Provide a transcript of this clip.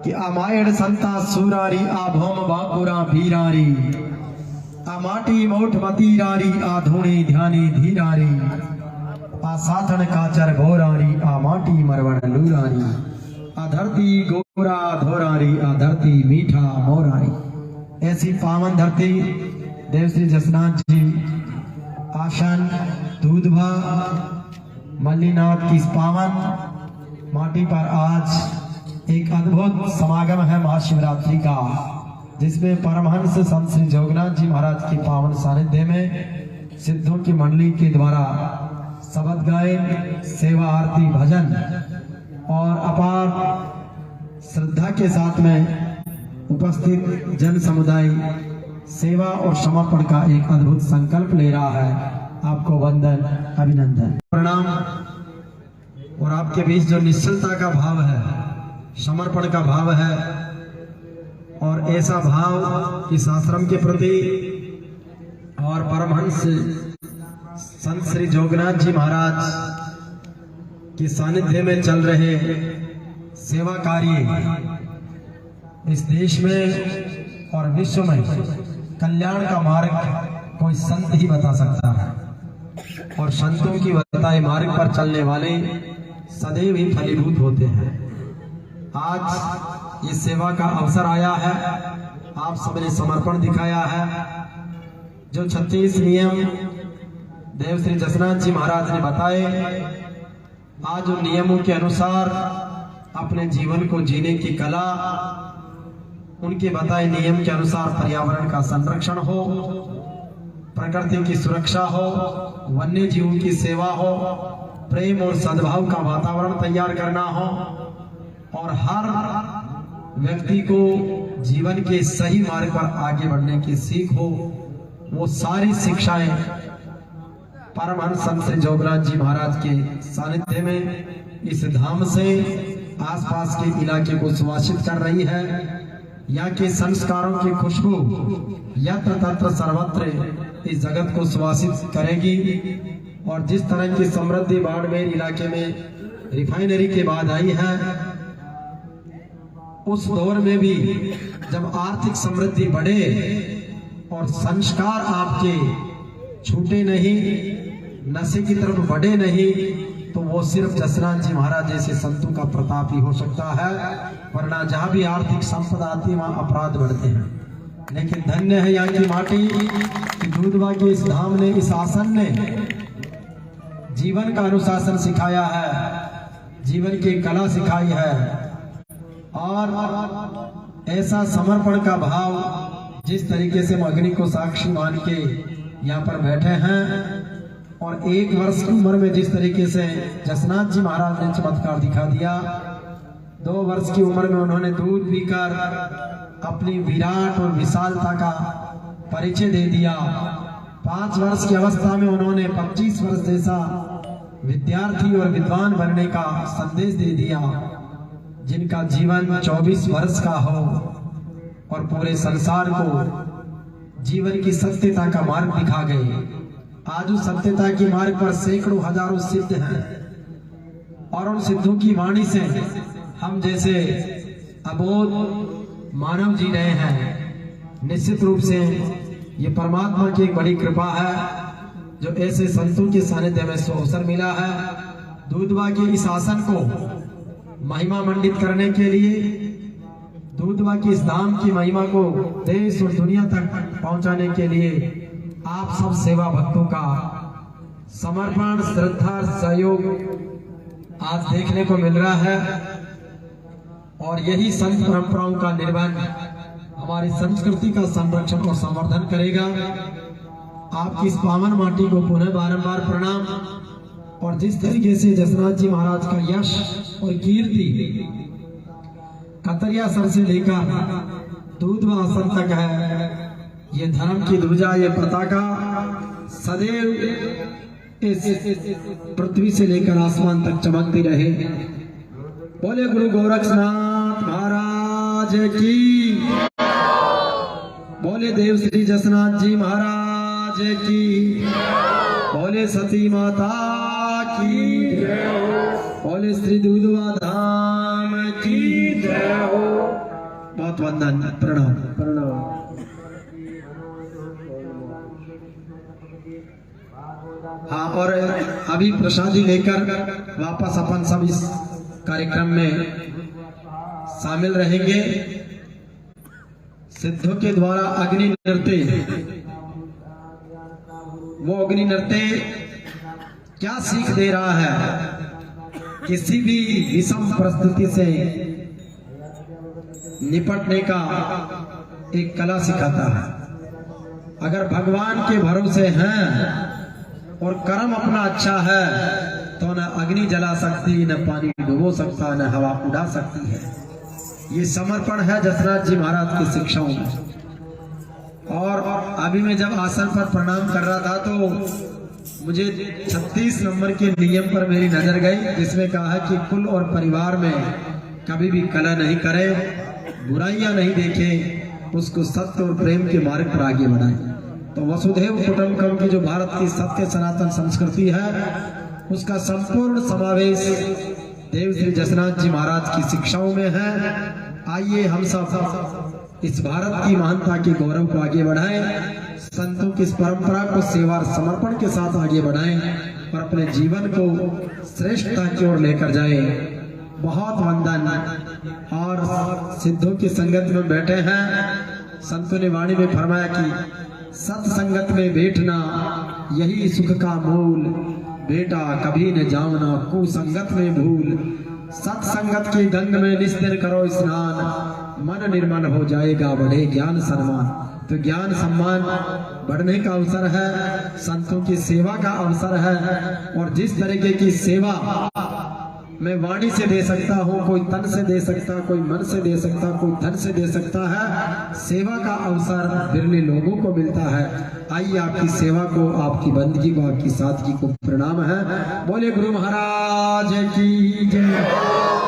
कि आमायण संता सूरारी आ भौम बाकुरा भीरारी आ माटी मोठ मतीरारी आ धूणी ध्यानी धीरारी आ साथन काचर भोरारी आ माटी मरवण लूरारी आ धरती गोरा धोरारी आ धरती मीठा मोरारी। ऐसी पावन धरती देवश्री जसनाथ जी आसन दूधवा मल्लीनाथ की पावन माटी पर आज एक अद्भुत समागम है महाशिवरात्रि का, जिसमें परमहंस संत श्री जोगनाथ जी महाराज की पावन सानिध्य में सिद्धों की मंडली के द्वारा शबद गायन, सेवा, आरती, भजन और अपार श्रद्धा के साथ में उपस्थित जन समुदाय सेवा और समर्पण का एक अद्भुत संकल्प ले रहा है। आपको वंदन, अभिनंदन, प्रणाम। और आपके बीच जो निश्चलता का भाव है, समर्पण का भाव है, और ऐसा भाव इस आश्रम के प्रति और परमहंस संत श्री जोगनाथ जी महाराज के सानिध्य में चल रहे सेवा कार्य इस देश में और विश्व में कल्याण का मार्ग कोई संत ही बता सकता है, और संतों की बताए मार्ग पर चलने वाले सदैव ही फलीभूत होते हैं। आज ये सेवा का अवसर आया है, आप सबने समर्पण दिखाया है। जो 36 नियम देवश्री जसनाथ जी महाराज ने बताए, आज उन नियमों के अनुसार अपने जीवन को जीने की कला, उनके बताए नियम के अनुसार पर्यावरण का संरक्षण हो, प्रकृति की सुरक्षा हो, वन्य जीवों की सेवा हो, प्रेम और सद्भाव का वातावरण तैयार करना हो, और हर व्यक्ति को जीवन के सही मार्ग पर आगे बढ़ने की सीख हो। वो सारी शिक्षाएं परमहंस संत श्री जोगनाथ जी महाराज के सानिध्य में इस धाम से आसपास के इलाके को सुवासित कर रही है। यहाँ के संस्कारों की खुशबू यत्र तत्र सर्वत्र इस जगत को सुवासित करेगी। और जिस तरह की समृद्धि बाड़मेर इलाके में रिफाइनरी के बाद आई है, उस दौर में भी जब आर्थिक समृद्धि बढ़े और संस्कार आपके छूटे नहीं, नशे की तरफ बढ़े नहीं, तो वो सिर्फ जसनाथ जी महाराज जैसे संतों का प्रताप ही हो सकता है। वरना जहाँ भी आर्थिक संपदा आती है वहाँ अपराध बढ़ते हैं। लेकिन धन्य है यहाँ की माटी कि दूधवा के इस धाम ने, इस आसन ने जीवन का अनुशासन सिखाया है, जीवन की कला सिखाई है, और ऐसा समर्पण का भाव जिस तरीके से हम अग्नि को साक्षी मान के यहाँ पर बैठे हैं, और 1 वर्ष की उम्र में जिस तरीके से जसनाथ जी महाराज ने चमत्कार दिखा दिया, 2 वर्ष की उम्र में उन्होंने दूध पीकर अपनी विराट और विशालता का परिचय दे दिया। 5 वर्ष की अवस्था में उन्होंने 25 वर्ष जैसा विद्यार्थी और विद्वान बनने का संदेश दे दिया। जिनका जीवन 24 वर्ष का हो और पूरे संसार को जीवन की सत्यता का मार्ग दिखा गए। आज उस सत्यता के मार्ग पर सैकड़ों हजारों सिद्ध हैं, और उन सिद्धों की वाणी से हम जैसे अबोध मानव जी रहे हैं। निश्चित रूप से ये परमात्मा की एक बड़ी कृपा है जो ऐसे संतों के सानिध्य में अवसर मिला है। दूधवा के इस आसन को महिमा मंडित करने के लिए, दूधवा की इस धाम की महिमा को देश और दुनिया तक पहुंचाने के लिए आप सब सेवा भक्तों का समर्पण, श्रद्धा, सहयोग आज देखने को मिल रहा है। और यही संत परंपराओं का निर्माण हमारी संस्कृति का संरक्षण और संवर्धन करेगा। आपकी इस पावन माटी को पुनः बारंबार प्रणाम। और जिस तरीके से जसनाथ जी महाराज का यश और कीर्ति कतरिया सर से लेकर दूधवा आसन तक है, ये धर्म की ध्वजा, ये पताका सदैव इस पृथ्वी से लेकर आसमान तक चमकती रहे। बोले गुरु गोरक्षनाथ महाराज की, बोले देव श्री जसनाथ जी महाराज की, बोले सती माता की, बोले श्री दूधवा धाम की जय हो। बहुत वंदन, प्रणाम। हाँ, और अभी प्रसादी लेकर वापस अपन सब इस कार्यक्रम में शामिल रहेंगे। सिद्धों के द्वारा अग्नि नृत्य, वो अग्नि नृत्य क्या सीख दे रहा है? किसी भी विषम परिस्थिति से निपटने का एक कला सिखाता है। अगर भगवान के भरोसे हैं और कर्म अपना अच्छा है तो न अग्नि जला सकती, न पानी डुबो सकता, न हवा उड़ा सकती है। ये समर्पण है जसराज जी महाराज की शिक्षाओं में। और अभी मैं जब आसन पर प्रणाम कर रहा था तो मुझे 36 नंबर के नियम पर मेरी नजर गई, जिसमें कहा है कि कुल और परिवार में कभी भी कलह नहीं करे, बुराइयां नहीं देखे, उसको सत्य और प्रेम के मार्ग पर आगे बढ़ाए। तो वसुधैव कुटुंबकम की जो भारत की सत्य सनातन संस्कृति है, उसका संपूर्ण समावेश देव श्री जसनाथ जी महाराज की शिक्षाओं में है। आइए हम सब इस भारत की महानता के गौरव को आगे बढ़ाएं, संतों की इस परंपरा को सेवा और समर्पण के साथ आगे बढ़ाएं और अपने जीवन को श्रेष्ठता की ओर लेकर जाएं। बहुत वंदन। और सिद्धों की संगत में बैठे हैं। संतों ने वाणी में फरमाया कि सत्संगत में बैठना यही सुख का मूल, बेटा कभी न जाओना कुसंगत में भूल। सत्संगत की गंग में निस्तर करो स्नान, मन निर्मल हो जाएगा बढ़े ज्ञान सम्मान। तो ज्ञान सम्मान बढ़ने का अवसर है, संतों की सेवा का अवसर है। और जिस तरीके की सेवा मैं वाणी से दे सकता हूँ, कोई तन से दे सकता, कोई मन से दे सकता, कोई धन से दे सकता है, सेवा का अवसर बिरले लोगों को मिलता है। आइए आपकी सेवा को, आपकी बंदगी को, आपकी सादगी को प्रणाम है। बोले गुरु महाराज की जय।